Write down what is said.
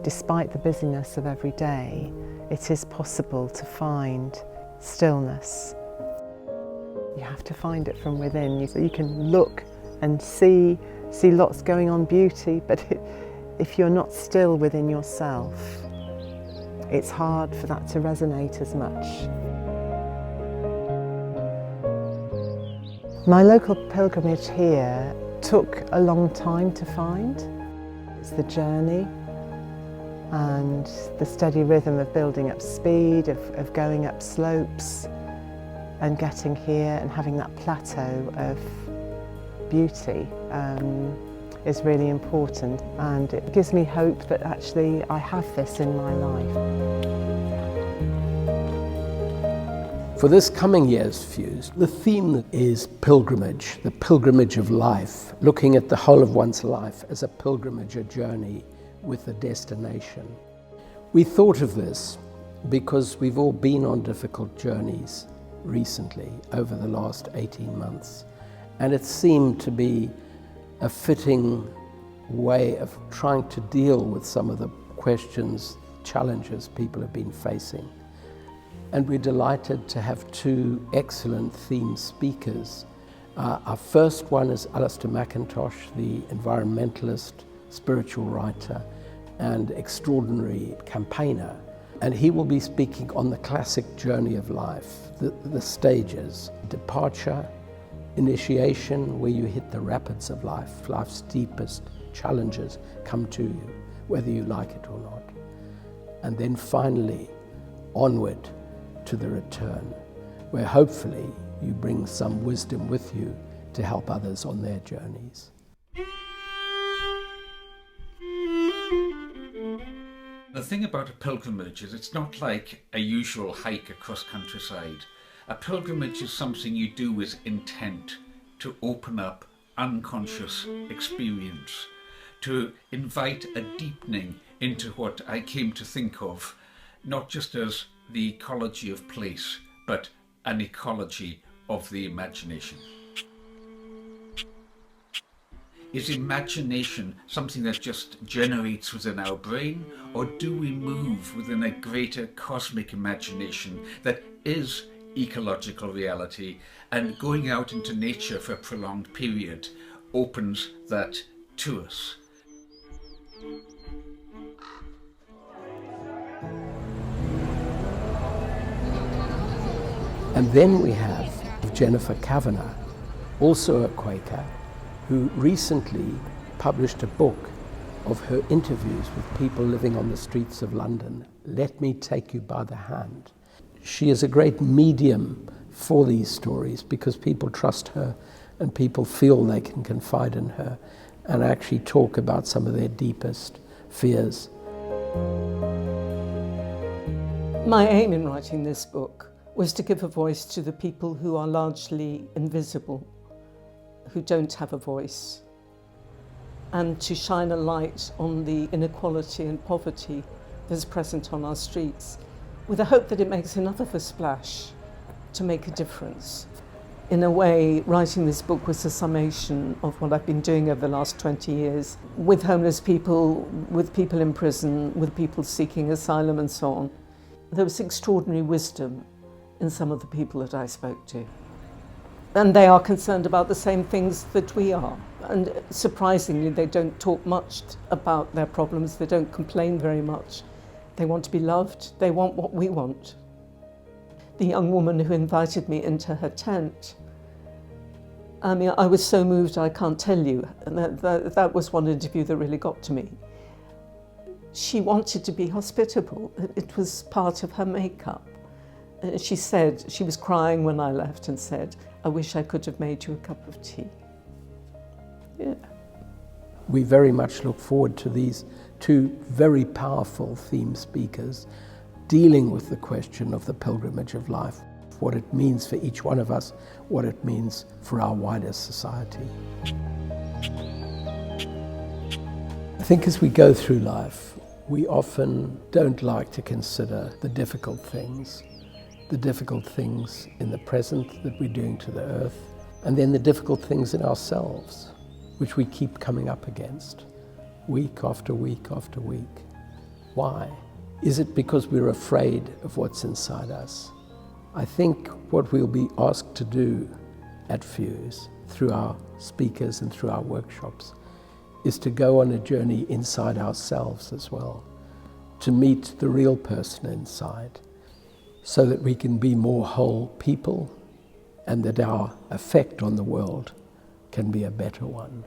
despite the busyness of every day, it is possible to find stillness. You have to find it from within. You can look and see lots going on, beauty, but if you're not still within yourself, it's hard for that to resonate as much. My local pilgrimage here took a long time to find. It's the journey and the steady rhythm of building up speed, of going up slopes and getting here and having that plateau of beauty is really important, and it gives me hope that actually I have this in my life. For this coming year's Fuse, the theme is pilgrimage, the pilgrimage of life, looking at the whole of one's life as a pilgrimage, a journey with a destination. We thought of this because we've all been on difficult journeys recently over the last 18 months, and it seemed to be a fitting way of trying to deal with some of the questions, challenges people have been facing. And we're delighted to have two excellent theme speakers. Our first one is Alastair Macintosh, the environmentalist, spiritual writer, and extraordinary campaigner. And he will be speaking on the classic journey of life, the stages: departure, initiation, where you hit the rapids of life, life's deepest challenges come to you, whether you like it or not. And then finally, onward to the return, where hopefully you bring some wisdom with you to help others on their journeys. The thing about a pilgrimage is it's not like a usual hike across countryside. A pilgrimage is something you do with intent to open up unconscious experience, to invite a deepening into what I came to think of, not just as the ecology of place, but an ecology of the imagination. Is imagination something that just generates within our brain, or do we move within a greater cosmic imagination that is ecological reality, and going out into nature for a prolonged period opens that to us? And then we have Jennifer Kavanagh, also a Quaker, who recently published a book of her interviews with people living on the streets of London. Let me take you by the hand. She is a great medium for these stories because people trust her and people feel they can confide in her and actually talk about some of their deepest fears. My aim in writing this book was to give a voice to the people who are largely invisible, who don't have a voice, and to shine a light on the inequality and poverty that's present on our streets, with the hope that it makes enough of a splash to make a difference. In a way, writing this book was a summation of what I've been doing over the last 20 years, with homeless people, with people in prison, with people seeking asylum and so on. There was extraordinary wisdom in some of the people that I spoke to. And they are concerned about the same things that we are. And surprisingly, they don't talk much about their problems. They don't complain very much. They want to be loved. They want what we want. The young woman who invited me into her tent, I mean, I was so moved I can't tell you. And that was one interview that really got to me. She wanted to be hospitable. It was part of her makeup. She said, she was crying when I left and said, I wish I could have made you a cup of tea. Yeah. We very much look forward to these two very powerful theme speakers dealing with the question of the pilgrimage of life, what it means for each one of us, what it means for our wider society. I think as we go through life, we often don't like to consider the difficult things in the present that we're doing to the earth, and then the difficult things in ourselves, which we keep coming up against week after week after week. Why? Is it because we're afraid of what's inside us? I think what we'll be asked to do at Fuse, through our speakers and through our workshops, is to go on a journey inside ourselves as well, to meet the real person inside, so that we can be more whole people and that our effect on the world can be a better one.